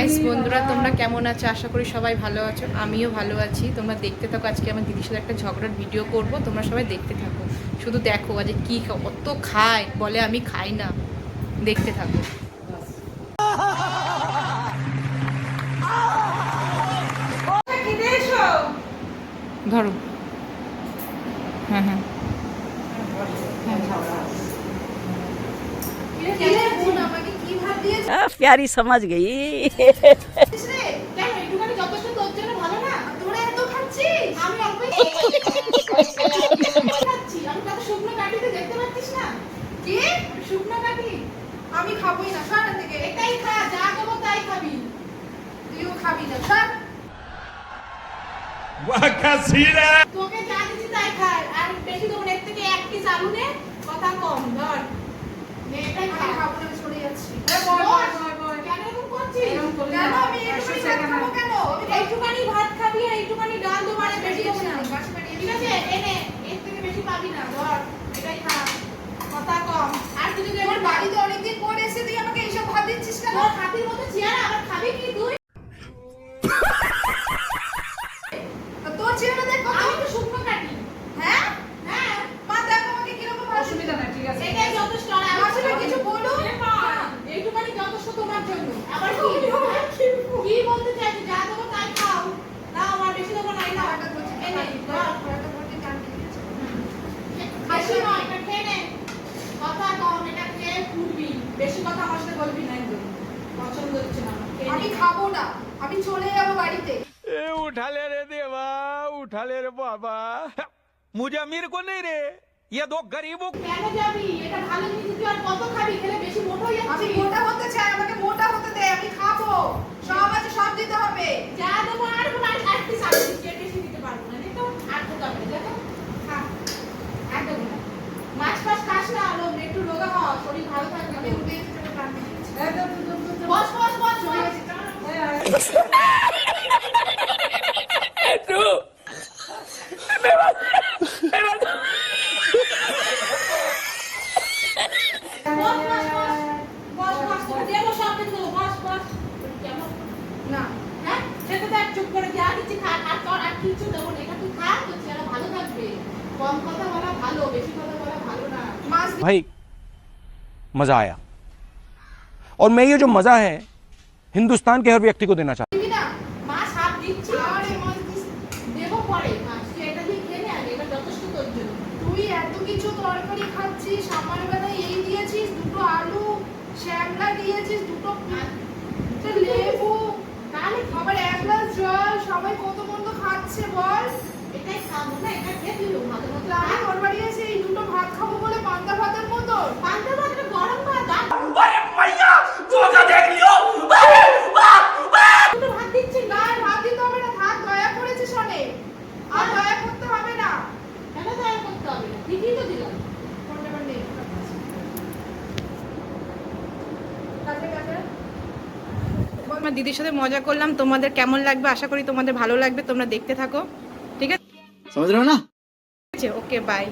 Guys বন্ধুরা তোমরা কেমন আছো? আশা করি সবাই ভালো আছো, আমিও ভালো আছি। তোমরা দেখতে থাকো, আজকে আমার দিদির সাথে একটা ঝগড়ার ভিডিও করব, তোমরা সবাই দেখতে থাকো। শুধু দেখো আজ কি কত খায়, বলে আমি খাই না, দেখতে থাকো। ধরো, হ্যাঁ হ্যাঁ प्यारी समझ गई। আমি খাবোই না, সারা থেকে এটাই খা, যা দেবো তাই খাবি, তুইও খাবি না, সর। তোকে যা দিচ্ছি তাই খায়, আর বেশি দেবো না, এর থেকে এক পিস আলু নে, কথা কম, ধর এটাই খা। খাবো না, সরে যাচ্ছি। কেন এরকম করছিস? কেন আমি এইটুকুনি ভাত খাবো? কেন আমি এইটুকুনি ভাত খাবি আর এইটুকুনি ডাল দেবো, আর বেশি দেবো না, ঠিক আছে? এনে এর থেকে বেশি পাবি না, ধর এটাই খা, কথা কম। আর তুই যদি আমার বাড়িতে অনেকদিন পরে এসে তুই আমাকে এইসব ভাত দিচ্ছিস কেন? তোর হাতির মতো চেয়ার, আবার খাবি কি তুই? তোর চেয়ারটা দেখ, আমি তো শুকনো কাটি। হ্যাঁ হ্যাঁ, মা দেখ আমাকে কিরকম অসুবিধা না, ঠিক আছে? এটাই যথেষ্ট। আর আমার সাথে কিছু বলো, এইটুকুনি যথেষ্ট তোমার জন্য। আবার কি বলতে চাইছিস? যা দেবো তাই খাও, না আমার বেশি দেবো না, না এনে ধর, বেশি নয়, এটা খেয়ে নে, কথা কম, এটা খেয়ে ফুটবি, বেশি কথা আমার সাথে বলবি না, একদম পছন্দ হচ্ছে না। আমি খাবো না, আমি চলে যাবো বাড়িতে। ए उठा ले रे देवा, उठा ले रे बाबा, मुझे अमीर को नहीं रे, ये दो गरीबों। কেন যাবি? এটা ভালো জিনিস, তুই আর কত খাবি? খেলে বেশি মোটা হয়ে যাচ্ছিস। আমি মোটা হতে চাই, আমাকে মোটা হতে দে, আমি খাবো, সব আছে, সব দিতে হবে। যা দেবো আর কোনো আর পিস আলু দিচ্ছি, এর বেশি দিতে পারবো না, দেখো আর তো যাবে, দেখো খা, আর দেবো না। মাছ ফাছ খাস না, একটু রোগা হ, শরীর ভালো থাকবে। আমি উঠে যেতে পারবো না। বস বস বস, চলে গেছি। भाई मजा आया, और मैं ये जो मजा है हिंदुस्तान के हर व्यक्ति को देना चाहता हूं। তুই এত কিছু তরকারি খাচ্ছিস, আমার বেলায় এই দিয়েছিস, দুটো আলু শ্যামলা দিয়েছিস, দুটো লেবু, তাহলে খাবার এক গ্লাস জল, সবাই কত মন্দ খাচ্ছে বল। এটাই খাবো না, এটা খেয়ে তুই ভালো মতো। আমি ওর বাড়ি এসে এই দুটো ভাত খাবো বলে পান্তা ভাতের মতো, পান্তা ভাতটা গরম ভাত। আরে মাইয়া তোকে দেখ লিও, দুটো ভাত দিচ্ছি, গায়ে ভাত দিতে হবে না, থাক, দয়া করেছিস অনেক, আর দয়া করতে হবে না। কেন দয়া করতে হবে না? ঠিকই তো দিলাম। কোনটা বান্ডে আমার দিদির সাথে মজা করলাম, তোমাদের কেমন লাগবে? আশা করি তোমাদের ভালো লাগবে, তোমরা দেখতে থাকো, ঠিক আছে? समझ रहे हो ना? Okay bye.